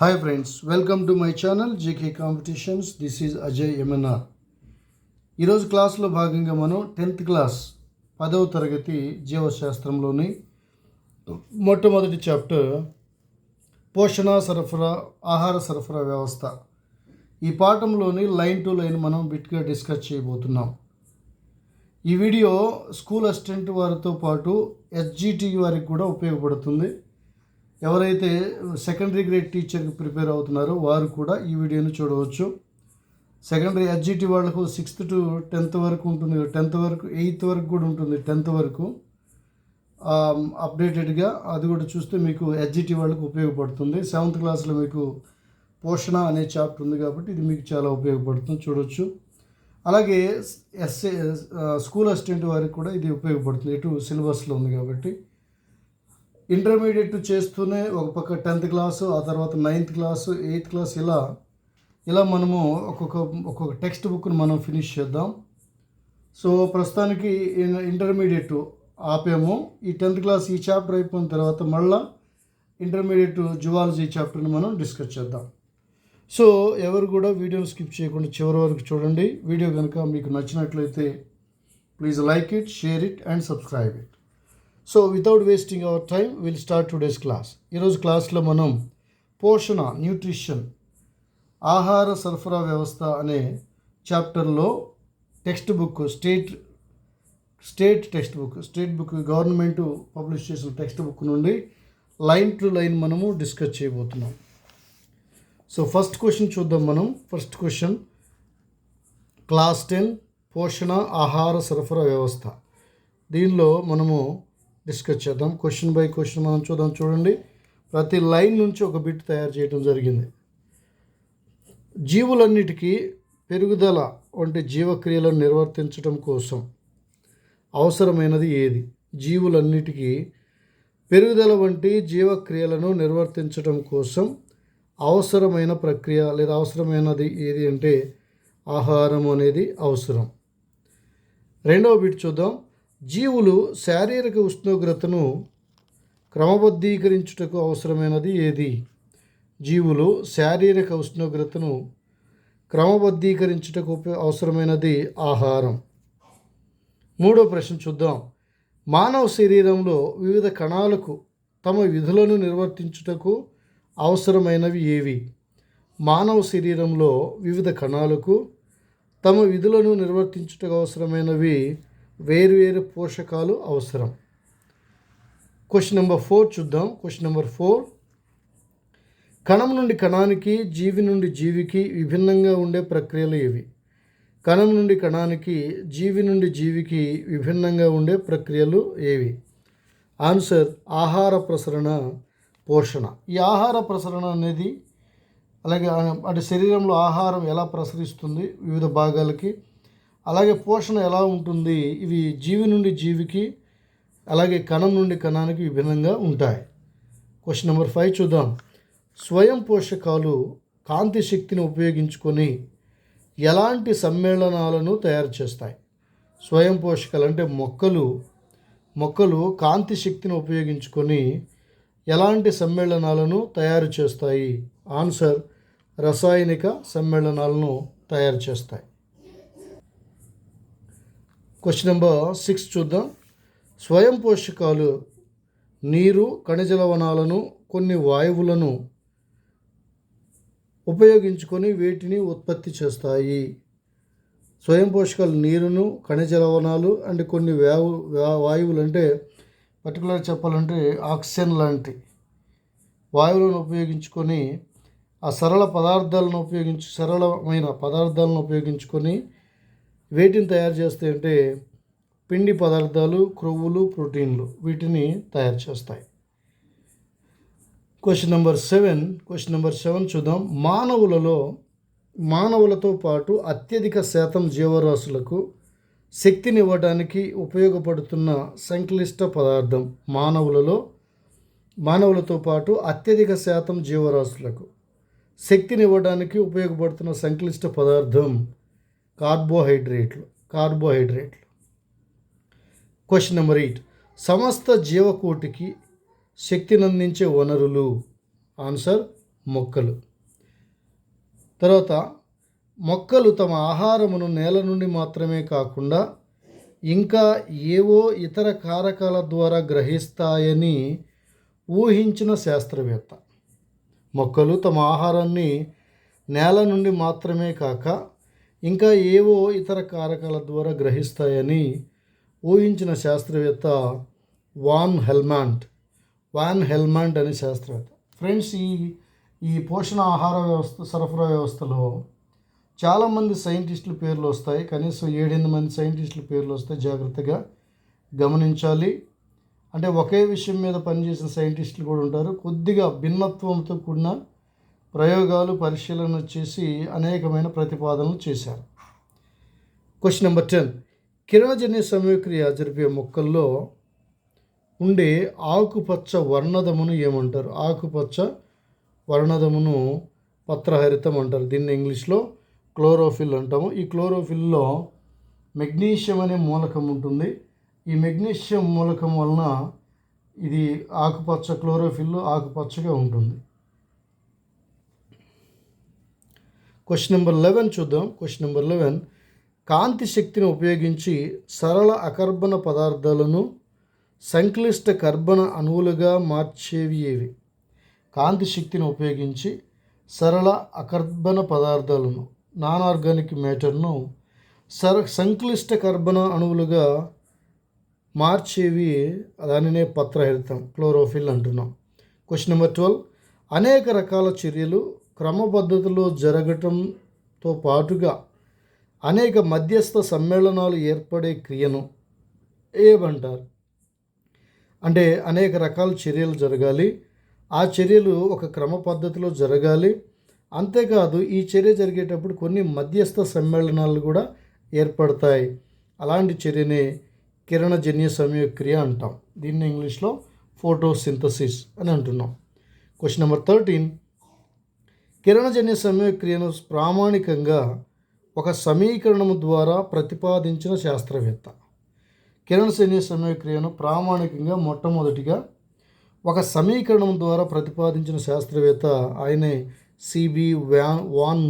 Hi friends, welcome to my channel GK competitions. This is Ajay MNR. ఈరోజు క్లాస్లో భాగంగా మనం 10th క్లాస్ 10వ తరగతి జీవశాస్త్రంలోని మొట్టమొదటి చాప్టర్ పోషణ సరఫరా ఆహార సరఫరా వ్యవస్థ. ఈ పాఠంలోని లైన్ టు లైన్ మనం బిట్గా డిస్కస్ చేయబోతున్నాం. ఈ వీడియో స్కూల్ అసిస్టెంట్ వారితో పాటు ఎస్జిటి వారికి కూడా ఉపయోగపడుతుంది. ఎవరైతే సెకండరీ గ్రేడ్ టీచర్కి ప్రిపేర్ అవుతున్నారో వారు కూడా ఈ వీడియోని చూడవచ్చు. సెకండరీ ఎస్జిటి వాళ్ళకు 6th to 10th వరకు ఉంటుంది, 10th వరకు 8th వరకు కూడా ఉంటుంది. 10th వరకు అప్డేటెడ్గా అది కూడా చూస్తే మీకు ఎస్జిటి వాళ్ళకు ఉపయోగపడుతుంది. 7th క్లాస్లో మీకు పోషణ అనే చాప్టర్ ఉంది కాబట్టి ఇది మీకు చాలా ఉపయోగపడుతుంది, చూడవచ్చు. అలాగే స్కూల్ అసిస్టెంట్ వారికి కూడా ఇది ఉపయోగపడుతుంది, ఇటు సిలబస్లో ఉంది కాబట్టి. ఇంటర్మీడియట్ చేస్తూనే ఒక పక్క 10th క్లాసు, ఆ తర్వాత 9th క్లాసు, 8th క్లాస్ ఇలా మనము ఒక్కొక్క టెక్స్ట్ బుక్ను మనం ఫినిష్ చేద్దాం. సో ప్రస్తుతానికి ఇంటర్మీడియట్ ఆపాము. ఈ 10th క్లాస్ ఈ చాప్టర్ అయిపోయిన తర్వాత మళ్ళీ ఇంటర్మీడియట్ జువాలజీ చాప్టర్ని మనం డిస్కస్ చేద్దాం. సో ఎవరు కూడా వీడియోని స్కిప్ చేయకుండా చివరి వరకు చూడండి. వీడియో కనుక మీకు నచ్చినట్లయితే please like it, share it and subscribe it. So without wasting hour time will start today's class. ఈరోజు క్లాస్లో మనం పోషణ, న్యూట్రిషన్, ఆహార సరఫరా వ్యవస్థ అనే చాప్టర్లో text book state book government publish చేసిన టెక్స్ట్ బుక్ నుండి లైన్ టు లైన్ మనము డిస్కస్ చేయబోతున్నాం. సో ఫస్ట్ క్వశ్చన్ చూద్దాం మనం. ఫస్ట్ క్వశ్చన్, క్లాస్ 10 పోషణ ఆహార సరఫరా వ్యవస్థ. దీనిలో మనము డిస్కస్ చేద్దాం. క్వశ్చన్ బై క్వశ్చన్ మనం చూడండి. ప్రతి లైన్ నుంచి ఒక బిట్ తయారు చేయడం జరిగింది. జీవులన్నిటికీ పెరుగుదల వంటి జీవక్రియలను నిర్వర్తించడం కోసం అవసరమైనది ఏది? జీవులన్నిటికీ పెరుగుదల వంటి జీవక్రియలను నిర్వర్తించడం కోసం అవసరమైన ప్రక్రియ లేదా అవసరమైనది ఏది అంటే ఆహారం అనేది అవసరం. రెండవ బిట్ చూద్దాం. జీవులు శారీరక ఉష్ణోగ్రతను క్రమబద్ధీకరించుటకు అవసరమైనది ఏది? జీవులు శారీరక ఉష్ణోగ్రతను క్రమబద్ధీకరించుటకు అవసరమైనది ఆహారం. మూడో ప్రశ్న చూద్దాం. మానవ శరీరంలో వివిధ కణాలకు తమ విధులను నిర్వర్తించుటకు అవసరమైనవి ఏవి? మానవ శరీరంలో వివిధ కణాలకు తమ విధులను నిర్వర్తించుటకు అవసరమైనవి వేరువేరు పోషకాలు అవసరం. క్వశ్చన్ నెంబర్ 4 చూద్దాం. క్వశ్చన్ నెంబర్ 4, కణం నుండి కణానికి, జీవి నుండి జీవికి విభిన్నంగా ఉండే ప్రక్రియలు ఏవి? కణం నుండి కణానికి, జీవి నుండి జీవికి విభిన్నంగా ఉండే ప్రక్రియలు ఏవి? ఆన్సర్ ఆహార ప్రసరణ, పోషణ. ఈ ఆహార ప్రసరణ అనేది అలాగే అటు శరీరంలో ఆహారం ఎలా ప్రసరిస్తుంది వివిధ భాగాలకి, అలాగే పోషణ ఎలా ఉంటుంది, ఇవి జీవి నుండి జీవికి అలాగే కణం నుండి కణానికి విభిన్నంగా ఉంటాయి. క్వశ్చన్ నెంబర్ 5 చూద్దాం. స్వయం పోషకాలు కాంతి శక్తిని ఉపయోగించుకొని ఎలాంటి సమ్మేళనాలను తయారు చేస్తాయి? స్వయం పోషకాలు అంటే మొక్కలు కాంతి శక్తిని ఉపయోగించుకొని ఎలాంటి సమ్మేళనాలను తయారు చేస్తాయి? ఆన్సర్ రసాయనిక సమ్మేళనాలను తయారు చేస్తాయి. క్వశ్చన్ నెంబర్ 6 చూద్దాం. స్వయం పోషకాలు నీరు, ఖనిజ లవణాలను, కొన్ని వాయువులను ఉపయోగించుకొని వీటిని ఉత్పత్తి చేస్తాయి. స్వయం పోషకాలు నీరును, ఖనిజ లవణాలు అండ్ కొన్ని వాయువులు అంటే పర్టికులర్ చెప్పాలంటే ఆక్సిజన్ లాంటి వాయువులను ఉపయోగించుకొని ఆ సరళమైన పదార్థాలను ఉపయోగించుకొని వేటిని తయారు చేస్తాయంటే పిండి పదార్థాలు, క్రొవ్వులు, ప్రోటీన్లు, వీటిని తయారు చేస్తాయి. క్వశ్చన్ నెంబర్ 7 చూద్దాం. మానవులతో పాటు అత్యధిక శాతం జీవరాశులకు శక్తినివ్వడానికి ఉపయోగపడుతున్న సంక్లిష్ట పదార్థం. మానవులతో పాటు అత్యధిక శాతం జీవరాశులకు శక్తినివ్వడానికి ఉపయోగపడుతున్న సంక్లిష్ట పదార్థం కార్బోహైడ్రేట్లు. క్వశ్చన్ నెంబర్ 8, సమస్త జీవకోటికి శక్తిని అందించే వనరులు. ఆన్సర్ మొక్కలు. తర్వాత మొక్కలు తమ ఆహారమును నేల నుండి మాత్రమే కాకుండా ఇంకా ఏవో ఇతర కారకాల ద్వారా గ్రహిస్తాయని ఊహించిన శాస్త్రవేత్త. మొక్కలు తమ ఆహారాన్ని నేల నుండి మాత్రమే కాక ఇంకా ఏవో ఇతర కారకాల ద్వారా గ్రహిస్తాయని ఊహించిన శాస్త్రవేత్త వాన్ హెల్మాండ్ అనే శాస్త్రవేత్త. ఫ్రెండ్స్, ఈ పోషణ ఆహార వ్యవస్థ సరఫరా వ్యవస్థలో చాలామంది సైంటిస్టుల పేర్లు వస్తాయి. కనీసం 7-8 మంది సైంటిస్టుల పేర్లు వస్తాయి. జాగ్రత్తగా గమనించాలి. అంటే ఒకే విషయం మీద పనిచేసిన సైంటిస్టులు కూడా ఉంటారు. కొద్దిగా భిన్నత్వంతో కూడిన ప్రయోగాలు పరిశీలన చేసి అనేకమైన ప్రతిపాదనలు చేశారు. Question number 10. కిరణజన్య సంయోగక్రియ జరిపే మొక్కల్లో ఉండే ఆకుపచ్చ వర్ణదమును ఏమంటారు? ఆకుపచ్చ వర్ణదమును పత్రహరితం అంటారు. దీన్ని ఇంగ్లీష్లో క్లోరోఫిల్ అంటాము. ఈ క్లోరోఫిల్లో మెగ్నీషియం అనే మూలకం ఉంటుంది. ఈ మెగ్నీషియం మూలకం వలన ఇది ఆకుపచ్చ క్లోరోఫిల్ ఆకుపచ్చగా ఉంటుంది. క్వశ్చన్ నెంబర్ 11 చూద్దాం. Question number 11. కాంతి శక్తిని ఉపయోగించి సరళ అకర్బన పదార్థాలను సంక్లిష్ట కర్బన అణువులుగా మార్చేవి ఏవి? కాంతి శక్తిని ఉపయోగించి సరళ అకర్బన పదార్థాలను నాన్ ఆర్గానిక్ మ్యాటర్ను సంక్లిష్ట కర్బన అణువులుగా మార్చేవి దానినే పత్రహరితం క్లోరోఫిల్ అంటున్నాం. Question number 12. అనేక రకాల చర్యలు క్రమపద్ధతిలో జరగటంతో పాటుగా అనేక మధ్యస్థ సమ్మేళనాలు ఏర్పడే క్రియను ఏమంటారు? అంటే అనేక రకాల చర్యలు జరగాలి, ఆ చర్యలు ఒక క్రమ పద్ధతిలో జరగాలి. అంతేకాదు ఈ చర్య జరిగేటప్పుడు కొన్ని మధ్యస్థ సమ్మేళనాలు కూడా ఏర్పడతాయి. అలాంటి చర్యనే కిరణజన్య సంయోగక్రియ అంటాం. దీన్ని ఇంగ్లీష్లో ఫోటోసింథసిస్ అని అంటున్నాం. Question number 13. కిరణజన్య సంయోగక్రియను ప్రామాణికంగా ఒక సమీకరణము ద్వారా ప్రతిపాదించిన శాస్త్రవేత్త. కిరణజన్య సంయోగక్రియను ప్రామాణికంగా మొట్టమొదటిగా ఒక సమీకరణం ద్వారా ప్రతిపాదించిన శాస్త్రవేత్త ఆయనే సిబి వాన్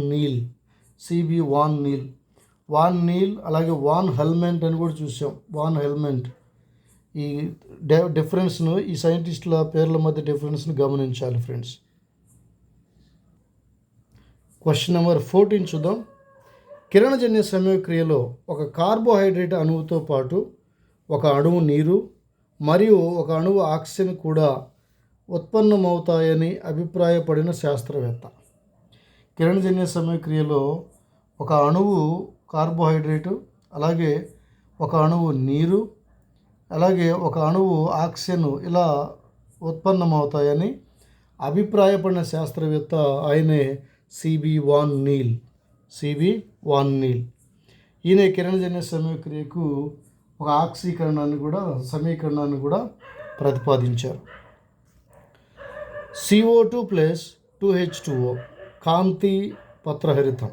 నీల్. అలాగే వాన్ హెల్మెంట్ అని కూడా చూసాం. Van Helmont. ఈ డిఫరెన్స్ను, ఈ సైంటిస్టుల పేర్ల మధ్య డిఫరెన్స్ను గమనించాలి ఫ్రెండ్స్. క్వశ్చన్ నెంబర్ 14 చూద్దాం. కిరణజన్య సంయోగక్రియలో ఒక కార్బోహైడ్రేట్ అణువుతో పాటు ఒక అణువు నీరు మరియు ఒక అణువు ఆక్సిజన్ కూడా ఉత్పన్నమవుతాయని అభిప్రాయపడిన శాస్త్రవేత్త. కిరణజన్య సంయోగక్రియలో ఒక అణువు కార్బోహైడ్రేటు, అలాగే ఒక అణువు నీరు, అలాగే ఒక అణువు ఆక్సిజన్ ఇలా ఉత్పన్నమవుతాయని అభిప్రాయపడిన శాస్త్రవేత్త ఆయనే సిబి వాన్ నీల్. ఈయన కిరణజన్య సంయోగక్రియకు ఒక సమీకరణాన్ని కూడా ప్రతిపాదించారు. CO2 + 2H2O కాంతి పత్రహరితం.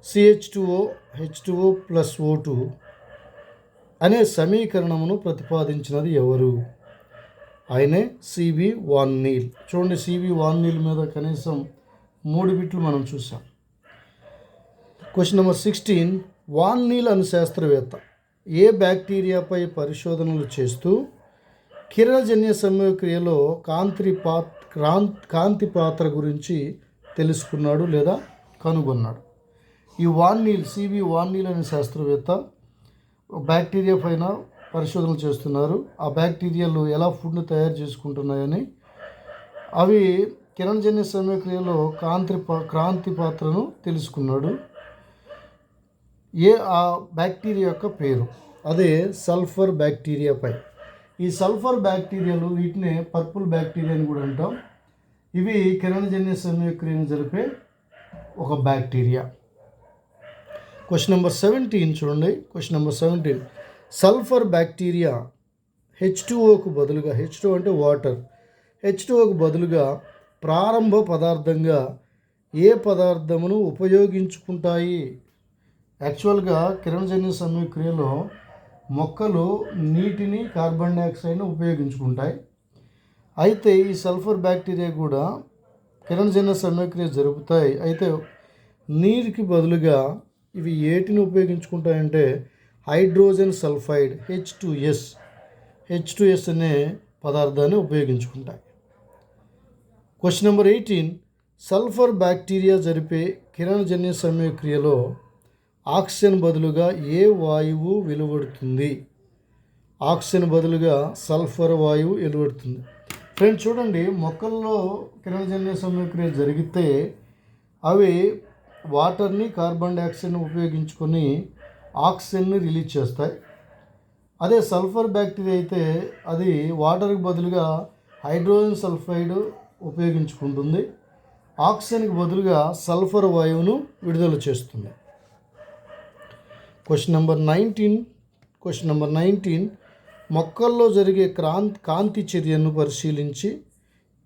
CH2O H2O + O2 అనే సమీకరణమును ప్రతిపాదించినది ఎవరు? ఆయనే సిబి వాన్ నీల్. చూడండి, సిబి వాన్ నీల్ మీద కనీసం 3 బిట్లు మనం చూసాం. Question number 16. వాన్ నీల్ అనే శాస్త్రవేత్త ఏ బ్యాక్టీరియాపై పరిశోధనలు చేస్తూ కిరణజన్య సంయోగక్రియలో కాంతి పాత్ర గురించి తెలుసుకున్నాడు లేదా కనుగొన్నాడు? ఈ సిబి వాన్ నీల్ అనే శాస్త్రవేత్త బ్యాక్టీరియా పైన పరిశోధనలు చేస్తున్నారు. ఆ బ్యాక్టీరియాలు ఎలా ఫుడ్ను తయారు చేసుకుంటున్నాయని, అవి కిరణజన్య సంయోగక్రియలో కాంతి పాత్రను తెలుసుకున్నాడు. ఆ బ్యాక్టీరియా యొక్క పేరు అదే సల్ఫర్ బ్యాక్టీరియాపై. ఈ సల్ఫర్ బ్యాక్టీరియాలు, వీటిని పర్పుల్ బ్యాక్టీరియా అని కూడా అంటాం. ఇవి కిరణజన్య సంయోగక్రియను జరిపే ఒక బ్యాక్టీరియా. క్వశ్చన్ నెంబర్ 17 చూడండి. Question number 17. సల్ఫర్ బ్యాక్టీరియా H2Oకు బదులుగా, H2O అంటే వాటర్, H2Oకు బదులుగా ప్రారంభ పదార్థంగా ఏ పదార్థమును ఉపయోగించుకుంటాయి? యాక్చువల్గా కిరణజన్య సంయోగక్రియలో మొక్కలు నీటిని, కార్బన్ డైఆక్సైడ్ను ఉపయోగించుకుంటాయి. అయితే ఈ సల్ఫర్ బ్యాక్టీరియా కూడా కిరణజన్య సమయక్రియ జరుపుతాయి. అయితే నీరుకి బదులుగా ఇవి ఏటిని ఉపయోగించుకుంటాయంటే హైడ్రోజన్ సల్ఫైడ్ H2S అనే పదార్థాన్ని ఉపయోగించుకుంటాయి. క్వశ్చన్ నెంబర్ 18, సల్ఫర్ బ్యాక్టీరియా జరిపే కిరణజన్య సమయక్రియలో ఆక్సిజన్ బదులుగా ఏ వాయువు వెలువడుతుంది? ఆక్సిజన్ బదులుగా సల్ఫర్ వాయువు వెలువడుతుంది. ఫ్రెండ్స్ చూడండి, మొక్కల్లో కిరణజన్య సమయక్రియ జరిగితే అవి వాటర్ని, కార్బన్ డైఆక్సైడ్ని ఉపయోగించుకొని ఆక్సిజన్ని రిలీజ్ చేస్తాయి. అదే సల్ఫర్ బ్యాక్టీరియా అయితే అది వాటర్కి బదులుగా హైడ్రోజన్ సల్ఫైడ్ ఉపయోగించుకుంటుంది, ఆక్సిజన్కి బదులుగా సల్ఫర్ వాయువును విడుదల చేస్తుంది. క్వశ్చన్ నెంబర్ 19, మొక్కల్లో జరిగే కాంతి చర్యను పరిశీలించి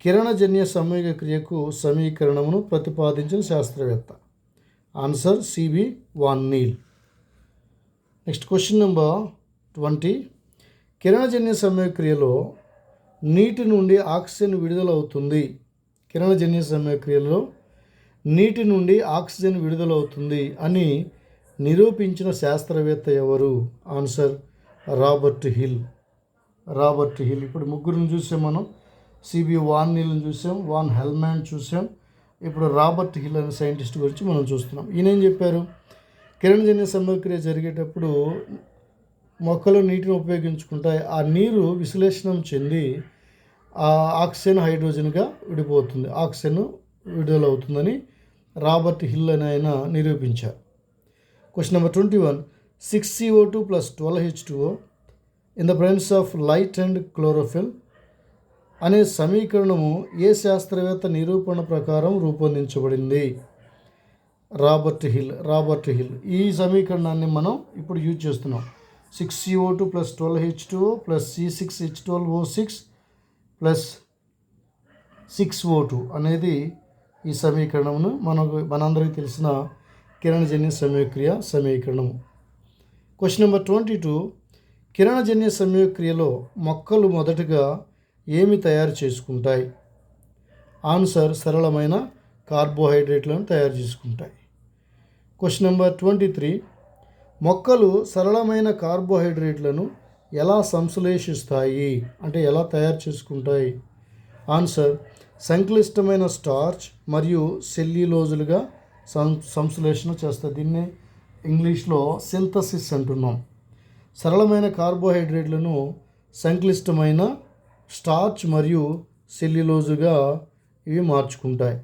కిరణజన్య సమయక్రియకు సమీకరణమును ప్రతిపాదించిన శాస్త్రవేత్త. Answer C B van Niel. Next question number 20, కిరణజన్య సమయక్రియలో నీటి నుండి ఆక్సిజన్ విడుదలవుతుంది. కిరణజన్య సమయక్రియలో నీటి నుండి ఆక్సిజన్ విడుదలవుతుంది అని నిరూపించిన శాస్త్రవేత్త ఎవరు? Answer Robert hill. ఇప్పుడు ముగ్గురిని చూసాం మనం. సిబి వాన్ నీల్ని చూసాం, వాన్ హెల్మాన్ చూసాం. ఇప్పుడు రాబర్ట్ హిల్ అనే సైంటిస్ట్ గురించి మనం చూస్తున్నాం. ఈయన ఏం చెప్పారు? కిరణజన్య సమయక్రియ జరిగేటప్పుడు మొక్కలు నీటిని ఉపయోగించుకుంటాయి. ఆ నీరు విశ్లేషణం చెంది ఆ ఆక్సిజన్ హైడ్రోజన్గా విడిపోతుంది, ఆక్సిజన్ విడుదలవుతుందని రాబర్ట్ హిల్ అని ఆయన నిరూపించారు. Question number 21, 6CO2 + 12H2O in the presence of light and chlorophyll అనే సమీకరణము ఏ శాస్త్రవేత్త నిరూపణ ప్రకారం రూపొందించబడింది? Robert hill. ఈ సమీకరణాన్ని మనం ఇప్పుడు యూజ్ చేస్తున్నాం. 6CO2 + 12H2O + C6H12O6 + 6O2 అనేది ఈ సమీకరణమును మనందరికీ తెలిసిన కిరణజన్య సమయక్రియ సమీకరణము. క్వశ్చన్ నెంబర్ 22, కిరణజన్య సమయక్రియలో మొక్కలు మొదటగా ఏమి తయారు చేసుకుంటాయి? ఆన్సర్ సరళమైన కార్బోహైడ్రేట్లను తయారు చేసుకుంటాయి. క్వశ్చన్ నెంబర్ 23, మొక్కలు సరళమైన కార్బోహైడ్రేట్లను ఎలా సంశ్లేషిస్తాయి అంటే ఎలా తయారు చేసుకుంటాయి? ఆన్సర్ సంక్లిష్టమైన స్టార్చ్ మరియు సెల్యులోజులుగా సంశ్లేషణ చేస్తాయి. దీన్ని ఇంగ్లీష్లో సింథసిస్ అంటున్నాం. సరళమైన కార్బోహైడ్రేట్లను సంక్లిష్టమైన స్టార్చ్ మరియు సెల్యులోజుగా ఇవి మార్చుకుంటాయి.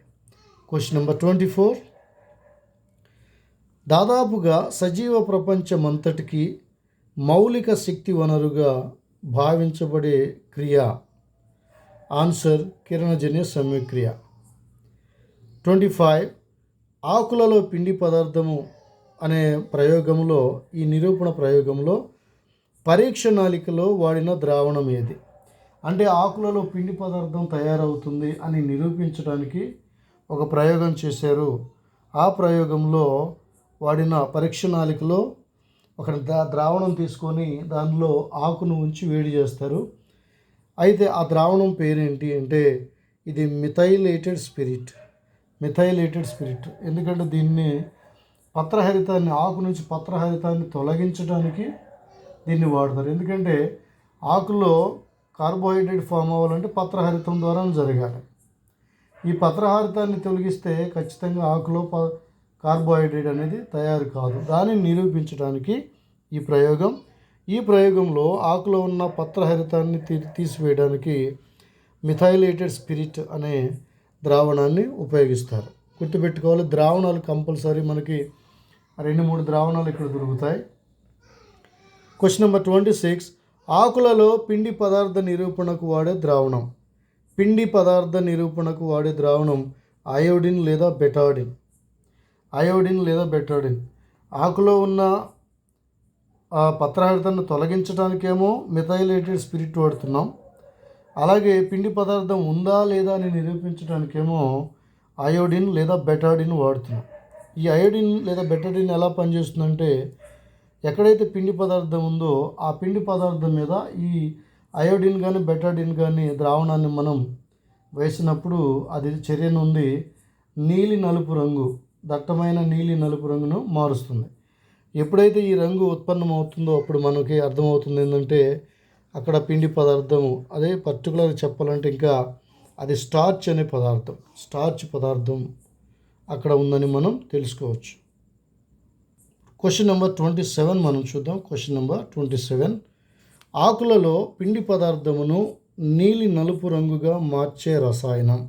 క్వశ్చన్ నెంబర్ 24, దాదాపుగా సజీవ ప్రపంచమంతటికి మౌలిక శక్తి వనరుగా భావించబడే క్రియ. ఆన్సర్ కిరణజన్య సమయక్రియ. 25, ఆకులలో పిండి పదార్థము అనే ప్రయోగంలో ఈ నిరూపణ ప్రయోగంలో పరీక్ష నాళికలో వాడిన ద్రావణం ఏది? అంటే ఆకులలో పిండి పదార్థం తయారవుతుంది అని నిరూపించడానికి ఒక ప్రయోగం చేశారు. ఆ ప్రయోగంలో వాడిన పరీక్ష నాళికలో ఒక ద్రావణం తీసుకొని దానిలో ఆకును ఉంచి వేడి చేస్తారు. అయితే ఆ ద్రావణం పేరేంటి అంటే ఇది మిథైలేటెడ్ స్పిరిట్. ఎందుకంటే దీన్ని పత్రహరితాన్ని, ఆకు నుంచి పత్రహరితాన్ని తొలగించడానికి దీన్ని వాడతారు. ఎందుకంటే ఆకులో కార్బోహైడ్రేట్ ఫామ్ అవ్వాలంటే పత్రహరితం ద్వారా జరగాలి. ఈ పత్రహరితాన్ని తొలగిస్తే ఖచ్చితంగా ఆకులో కార్బోహైడ్రేట్ అనేది తయారు కాదు. దానిని నిరూపించడానికి ఈ ప్రయోగంలో ఆకులో ఉన్న పత్రహరితాన్ని తీసివేయడానికి మిథైలేటెడ్ స్పిరిట్ అనే ద్రావణాన్ని ఉపయోగిస్తారు. గుర్తుపెట్టుకోవాలి, ద్రావణాలు కంపల్సరీ మనకి 2-3 ద్రావణాలు ఇక్కడ దొరుకుతాయి. క్వశ్చన్ నెంబర్ 26, ఆకులలో పిండి పదార్థ నిరూపణకు వాడే ద్రావణం అయోడిన్ లేదా బెటాడిన్. ఆకులో ఉన్న పత్రహరితాన్ని తొలగించడానికేమో మిథైలేటెడ్ స్పిరిట్ వాడుతున్నాం. అలాగే పిండి పదార్థం ఉందా లేదా అని నిరూపించడానికేమో అయోడిన్ లేదా బెటాడిన్ వాడుతున్నాం. ఈ అయోడిన్ లేదా బెటాడిన్ ఎలా పనిచేస్తుందంటే ఎక్కడైతే పిండి పదార్థం ఉందో ఆ పిండి పదార్థం మీద ఈ అయోడిన్ కానీ బెటాడిన్ కానీ ద్రావణాన్ని మనం వేసినప్పుడు అది చర్య నుండి నీలి నలుపు రంగు, దట్టమైన నీలి నలుపు రంగును మారుస్తుంది. ఎప్పుడైతే ఈ రంగు ఉత్పన్నమవుతుందో అప్పుడు మనకి అర్థమవుతుంది ఏంటంటే అక్కడ పిండి పదార్థము, అదే పర్టికులర్ చెప్పాలంటే ఇంకా అది స్టార్చ్ అనే పదార్థం, స్టార్చ్ పదార్థం అక్కడ ఉందని మనం తెలుసుకోవచ్చు. క్వశ్చన్ నెంబర్ 27 మనం చూద్దాం. క్వశ్చన్ నెంబర్ 27, ఆకులలో పిండి పదార్థమును నీలి నలుపు రంగుగా మార్చే రసాయనం.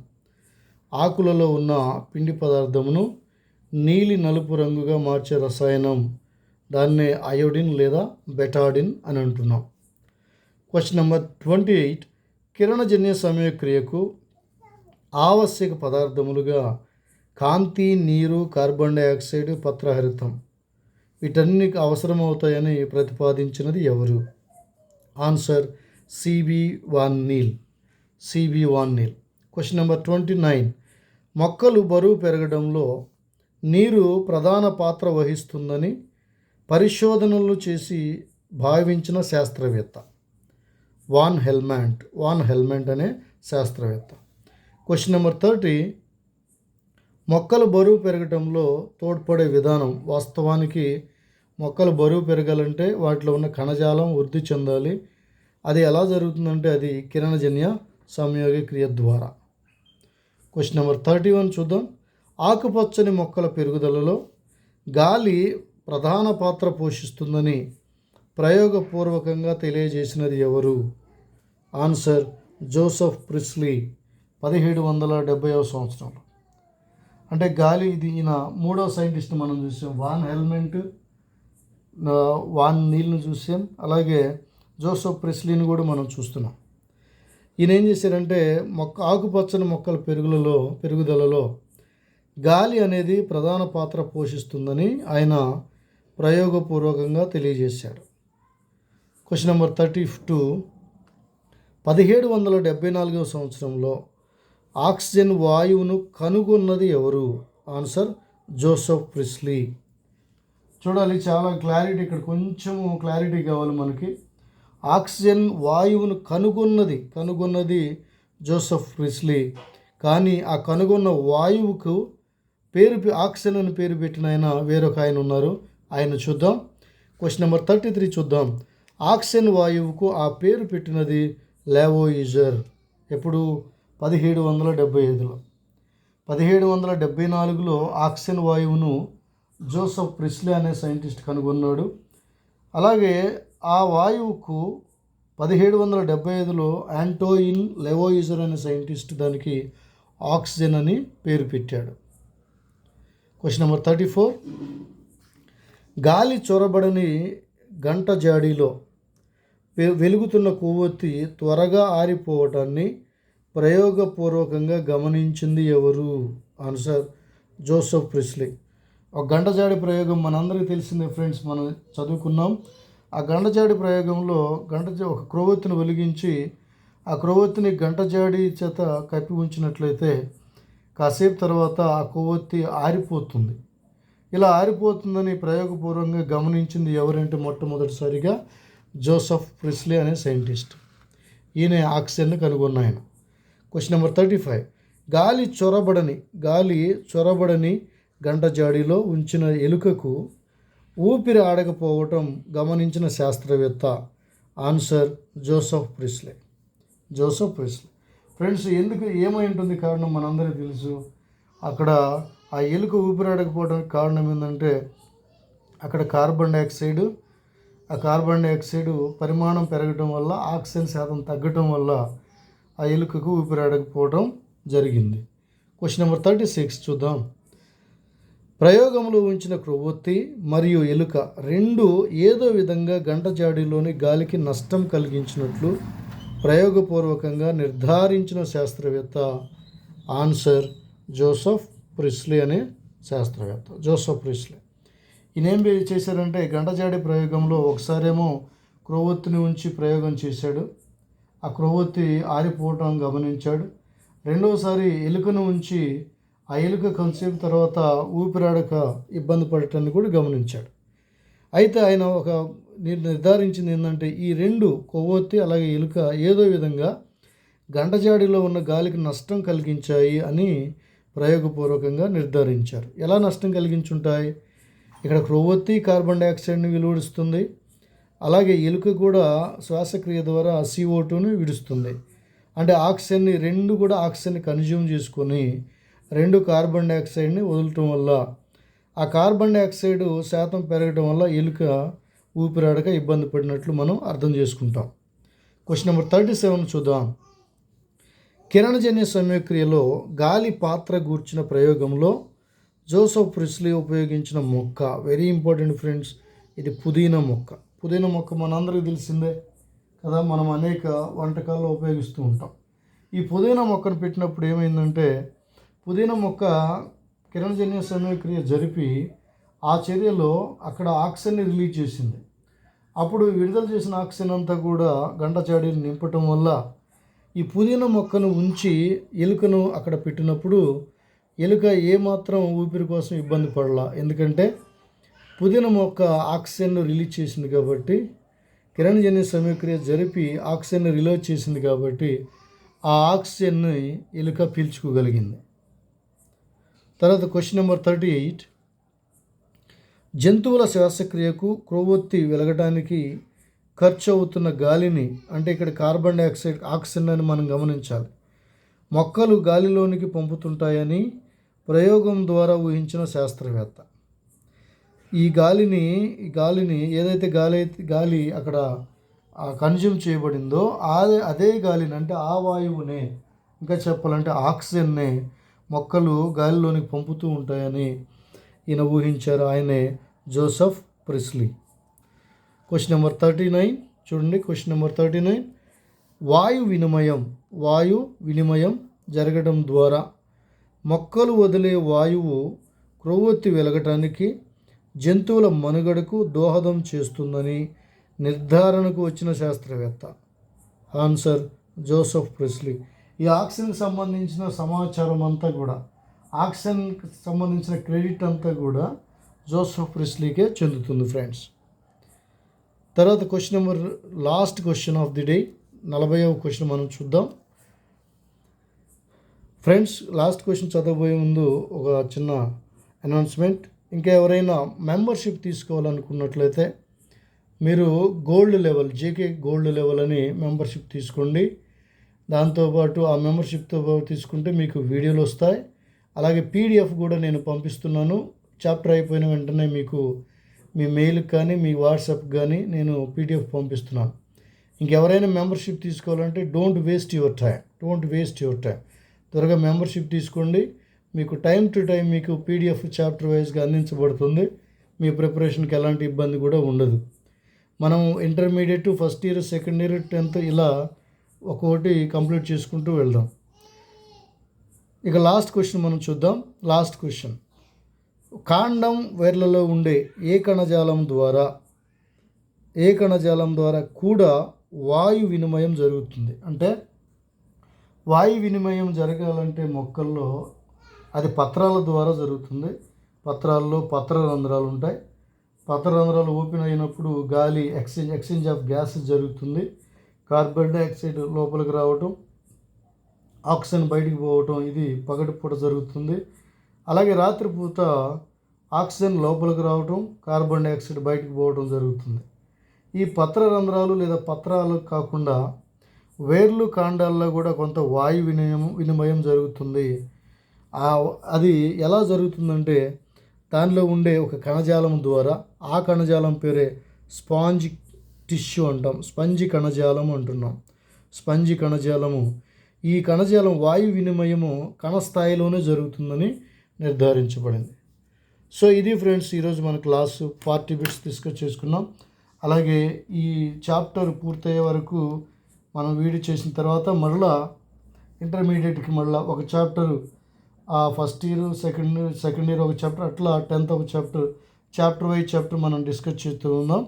ఆకులలో ఉన్న పిండి పదార్థమును నీలి నలుపు రంగుగా మార్చే రసాయనం, దాన్నే అయోడిన్ లేదా బెటాడిన్ అని అంటున్నాం. క్వశ్చన్ నెంబర్ 28, కిరణజన్య సమయక్రియకు ఆవశ్యక పదార్థములుగా కాంతి, నీరు, కార్బన్ డైఆక్సైడ్, పత్రహరితం వీటన్నికి అవసరమవుతాయని ప్రతిపాదించినది ఎవరు? Answer C B van Niel. C B van Niel. Question number 29, మొక్కలు బరువు పెరగడంలో నీరు ప్రధాన పాత్ర వహిస్తుందని పరిశోధనలు చేసి భావించిన శాస్త్రవేత్త? వాన్ హెల్మెంట్ అనే శాస్త్రవేత్త. క్వశ్చన్ నెంబర్ 30, మొక్కలు బరువు పెరగడంలో తోడ్పడే విధానం. వాస్తవానికి మొక్కలు బరువు పెరగాలంటే వాటిలో ఉన్న కణజాలం వృద్ధి చెందాలి. అది ఎలా జరుగుతుందంటే అది కిరణజన్య సంయోగ క్రియ ద్వారా. క్వశ్చన్ నెంబర్ 31 చూద్దాం. ఆకుపచ్చని మొక్కల పెరుగుదలలో గాలి ప్రధాన పాత్ర పోషిస్తుందని ప్రయోగపూర్వకంగా తెలియజేసినది ఎవరు? ఆన్సర్ జోసెఫ్ ప్రిస్లీ, 1770వ సంవత్సరంలో. అంటే గాలి, ఇది ఈయన మూడవ సైంటిస్ట్ మనం చూసాం. వాన్ నీల్ను చూసాం, అలాగే జోసెఫ్ ప్రిస్లీని కూడా మనం చూస్తున్నాం. ఈయన ఏం చేశారంటే ఆకుపచ్చని మొక్కల పెరుగుదలలో గాలి అనేది ప్రధాన పాత్ర పోషిస్తుందని ఆయన ప్రయోగపూర్వకంగా తెలియజేశాడు. క్వశ్చన్ నెంబర్ 32, 1774వ సంవత్సరంలో ఆక్సిజన్ వాయువును కనుగొన్నది ఎవరు? Answer Joseph Priestley. చూడాలి, చాలా క్లారిటీ, ఇక్కడ కొంచెము క్లారిటీ కావాలి మనకి. ఆక్సిజన్ వాయువును కనుగొన్నది జోసెఫ్ ప్రిస్లీ, కానీ ఆ కనుగొన్న వాయువుకు ఆక్సిజన్ అని పేరు పెట్టిన ఆయన వేరొక ఆయన ఉన్నారు, ఆయన చూద్దాం. క్వశ్చన్ నెంబర్ 33 చూద్దాం. ఆక్సిజన్ వాయువుకు ఆ పేరు పెట్టినది లావోయిజర్. ఎప్పుడు? 1775లో. 1774లో ఆక్సిజన్ వాయువును జోసెఫ్ ప్రిస్లీ అనే సైంటిస్ట్ కనుగొన్నాడు. అలాగే ఆ వాయువుకు 1775లో ఆంటోయిన్ లావోయిజర్ అనే సైంటిస్ట్ దానికి ఆక్సిజన్ అని పేరు పెట్టాడు. క్వశ్చన్ నెంబర్ 34, గాలి చొరబడని గంట జాడీలో వెలుగుతున్న కొవ్వొత్తి త్వరగా ఆరిపోవటాన్ని ప్రయోగపూర్వకంగా గమనించింది ఎవరు? Answer Joseph Priestley. ఒక గంటజాడి ప్రయోగం మనందరికీ తెలిసిందే ఫ్రెండ్స్, మనం చదువుకున్నాం. ఆ గంటజాడి ప్రయోగంలో ఒక క్రొవ్వొత్తిని వెలిగించి ఆ క్రొవ్వొత్తిని గంటజాడి చేత కప్పి ఉంచినట్లయితే కాసేపు తర్వాత ఆ కొవ్వొత్తి ఆరిపోతుంది. ఇలా ఆరిపోతుందని ప్రయోగపూర్వకంగా గమనించింది ఎవరంటే మొట్టమొదటిసారిగా జోసెఫ్ ప్రిస్లీ అనే సైంటిస్ట్. ఈయన ఆక్సిజన్ను కనుగొన్న ఆయన. క్వశ్చన్ నెంబర్ 35, గాలి చొరబడని గంట జాడీలో ఉంచిన ఎలుకకు ఊపిరి ఆడకపోవటం గమనించిన శాస్త్రవేత్త? Answer Joseph Priestley. ఫ్రెండ్స్, ఏమై ఉంటుంది కారణం మనందరికీ తెలుసు. అక్కడ ఆ ఎలుక ఊపిరాడకపోవడానికి కారణం ఏంటంటే అక్కడ కార్బన్ డైఆక్సైడ్ పరిమాణం పెరగటం వల్ల, ఆక్సిజన్ శాతం తగ్గటం వల్ల ఆ ఎలుకకు ఊపిరాడకపోవడం జరిగింది. క్వశ్చన్ నెంబర్ 36 చూద్దాం. ప్రయోగంలో ఉంచిన క్రొవ్వొత్తి మరియు ఎలుక రెండు ఏదో విధంగా గంట జాడీలోని గాలికి నష్టం కలిగించినట్లు ప్రయోగపూర్వకంగా నిర్ధారించిన శాస్త్రవేత్త? ఆన్సర్ జోసెఫ్ ప్రిస్లీ అనే శాస్త్రవేత్త. జోసెఫ్ ప్రిస్లీ ఈయన ఏం చేశారంటే గంటజాడి ప్రయోగంలో ఒకసారేమో క్రొవ్వొత్తిని ఉంచి ప్రయోగం చేశాడు, ఆ క్రొవ్వొత్తి ఆరిపోవటం గమనించాడు. రెండవసారి ఎలుకను ఉంచి ఆ ఎలుక కొంతసేపు తర్వాత ఊపిరాడక ఇబ్బంది పడటాన్ని కూడా గమనించాడు. అయితే ఆయన నిర్ధారించింది ఏంటంటే ఈ రెండు, కొవ్వొత్తి అలాగే ఎలుక, ఏదో విధంగా గంటజాడిలో ఉన్న గాలికి నష్టం కలిగించాయి అని ప్రయోగపూర్వకంగా నిర్ధారించారు. ఎలా నష్టం కలిగించుంటాయి? ఇక్కడ క్రొవ్వొత్తి కార్బన్ డైఆక్సైడ్ని వెలువడిస్తుంది. అలాగే ఎలుక కూడా శ్వాసక్రియ ద్వారా CO2ని విడుస్తుంది. అంటే ఆక్సిజన్ని ఆక్సిజన్ని కన్జ్యూమ్ చేసుకొని 2 కార్బన్ డైఆక్సైడ్ని వదలటం వల్ల ఆ కార్బన్ డైఆక్సైడ్ శాతం పెరగడం వల్ల ఎలుక ఊపిరాడక ఇబ్బంది పడినట్లు మనం అర్థం చేసుకుంటాం. క్వశ్చన్ నెంబర్ 37 చూద్దాం. కిరణజన్య సంయోక్రియలో గాలి పాత్ర గూర్చిన ప్రయోగంలో జోసెఫ్ ప్రిస్లీ ఉపయోగించిన మొక్క, వెరీ ఇంపార్టెంట్ ఫ్రెండ్స్, ఇది పుదీనా మొక్క. పుదీనా మొక్క మనందరికీ తెలిసిందే కదా, మనం అనేక వంటకాల్లో ఉపయోగిస్తూ ఉంటాం. ఈ పుదీనా మొక్కను పెట్టినప్పుడు ఏమైందంటే, పుదీనా మొక్క కిరణజన్య సంయోక్రియ జరిపి ఆ చర్యలో అక్కడ ఆక్సిజన్ని రిలీజ్ చేసింది. అప్పుడు విడుదల చేసిన ఆక్సిజన్ అంతా కూడా గంటచాడీలు నింపటం వల్ల ఈ పుదీనా మొక్కను ఉంచి ఎలుకను అక్కడ పెట్టినప్పుడు ఎలుక ఏమాత్రం ఊపిరి కోసం ఇబ్బంది పడలా. ఎందుకంటే పుదీనా మొక్క ఆక్సిజన్ను రిలీజ్ చేసింది కాబట్టి, కిరణజన్య సంయోక్రియ జరిపి ఆక్సిజన్ని రిలీజ్ చేసింది కాబట్టి ఆ ఆక్సిజన్ని ఎలుక పీల్చుకోగలిగింది. తర్వాత క్వశ్చన్ నెంబర్ 38. జంతువుల శ్వాసక్రియకు క్రొవ్వొత్తి వెలగడానికి ఖర్చు అవుతున్న గాలిని, అంటే ఇక్కడ కార్బన్ డైఆక్సైడ్, ఆక్సిజన్ అని మనం గమనించాలి, మొక్కలు గాలిలోనికి పంపుతుంటాయని ప్రయోగం ద్వారా ఊహించిన శాస్త్రవేత్త. ఈ గాలిని ఏదైతే గాలి అక్కడ కన్జ్యూమ్ చేయబడిందో అదే గాలిని, అంటే ఆ వాయువునే, ఇంకా చెప్పాలంటే ఆక్సిజన్నే మొక్కలు గాలిలోనికి పంపుతూ ఉంటాయని ఈయన ఊహించారు. ఆయనే జోసెఫ్ ప్రిస్లీ. క్వశ్చన్ నెంబర్ 39 చూడండి. Question number 39. వాయు వినిమయం జరగడం ద్వారా మొక్కలు వదిలే వాయువు క్రొవ్వొత్తి వెలగటానికి, జంతువుల మనుగడకు దోహదం చేస్తుందని నిర్ధారణకు వచ్చిన శాస్త్రవేత్త. Answer Joseph Priestley. ఈ ఆక్సిజన్కి సంబంధించిన సమాచారం అంతా కూడా, ఆక్సిజన్కి సంబంధించిన క్రెడిట్ అంతా కూడా జోసెఫ్ ప్రిస్లీకే చెందుతుంది ఫ్రెండ్స్. తర్వాత question number, last question of the day, 40వ క్వశ్చన్ మనం చూద్దాం ఫ్రెండ్స్. లాస్ట్ క్వశ్చన్ చదవబోయే ముందు ఒక చిన్న అనౌన్స్మెంట్. ఇంకా ఎవరైనా మెంబర్షిప్ తీసుకోవాలనుకున్నట్లయితే మీరు gold level, JK gold level అని మెంబర్షిప్ తీసుకోండి. దాంతోపాటు ఆ మెంబర్షిప్తో తీసుకుంటే మీకు వీడియోలు వస్తాయి. అలాగే PDF కూడా నేను పంపిస్తున్నాను. చాప్టర్ అయిపోయిన వెంటనే మీకు మీ మెయిల్కి కానీ మీ వాట్సాప్కి కానీ నేను PDF పంపిస్తున్నాను. ఇంకెవరైనా మెంబర్షిప్ తీసుకోవాలంటే డోంట్ వేస్ట్ యువర్ టైం. త్వరగా మెంబర్షిప్ తీసుకోండి. మీకు టైం టు టైం మీకు PDF చాప్టర్ వైజ్గా అందించబడుతుంది. మీ ప్రిపరేషన్కి ఎలాంటి ఇబ్బంది కూడా ఉండదు. మనం intermediate, first year, second year, 10th ఇలా ఒక్కొక్కటి కంప్లీట్ చేసుకుంటూ వెళ్దాం. ఇక లాస్ట్ క్వశ్చన్ మనం చూద్దాం. లాస్ట్ క్వశ్చన్, కాండం వేర్లలో ఉండే ఏ కణజాలం ద్వారా కూడా వాయు వినిమయం జరుగుతుంది. అంటే వాయు వినిమయం జరగాలంటే మొక్కల్లో అది పత్రాల ద్వారా జరుగుతుంది. పత్రాల్లో పత్రరంధ్రాలు ఉంటాయి. పత్రరంధ్రాలు ఓపెన్ అయినప్పుడు గాలి ఎక్స్చేంజ్ ఆఫ్ గ్యాసెస్ జరుగుతుంది. కార్బన్ డైఆక్సైడ్ లోపలికి రావటం, ఆక్సిజన్ బయటికి పోవటం, ఇది పగటిపూట జరుగుతుంది. అలాగే రాత్రిపూట ఆక్సిజన్ లోపలికి రావటం, కార్బన్ డైఆక్సైడ్ బయటికి పోవటం జరుగుతుంది. ఈ పత్రరంధ్రాలు లేదా పత్రాలు కాకుండా వేర్లు, కాండాల్లో కూడా కొంత వాయు వినిమయం జరుగుతుంది. అది ఎలా జరుగుతుందంటే దానిలో ఉండే ఒక కణజాలం ద్వారా, ఆ కణజాలం పేరే స్పాంజ్ టిష్యూ అంటాం, స్పంజి కణజాలం అంటున్నాం. స్పంజి కణజాలము, ఈ కణజాలం వాయు వినిమయము కణస్థాయిలోనే జరుగుతుందని నిర్ధారించబడింది. సో ఇది ఫ్రెండ్స్ ఈరోజు మన క్లాసు 40 బిట్స్ డిస్కస్ చేసుకున్నాం. అలాగే ఈ చాప్టర్ పూర్తయ్యే వరకు మనం వీడియో చేసిన తర్వాత మళ్ళా ఇంటర్మీడియట్కి మళ్ళీ ఒక chapter, first year, second year ఒక చాప్టర్, అట్లా 10th ఒక చాప్టర్ వైజ్ చాప్టర్ మనం డిస్కస్ చేస్తూ ఉన్నాం.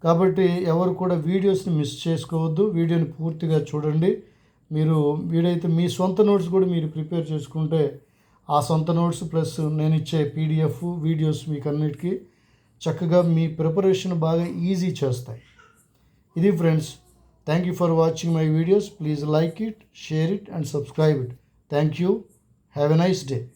కాబట్టి ఎవరు కూడా వీడియోస్ని మిస్ చేసుకోవద్దు. వీడియోని పూర్తిగా చూడండి. మీరు వీడైతే మీ సొంత నోట్స్ కూడా మీరు ప్రిపేర్ చేసుకుంటే ఆ సొంత నోట్స్ ప్లస్ నేను ఇచ్చే PDF వీడియోస్ మీకు అన్నిటికీ చక్కగా మీ ప్రిపరేషన్ బాగా ఈజీ చేస్తాయి. ఇది friends, Thank you for watching my videos. Please like it, share it and subscribe it. Thank you. Have a nice day.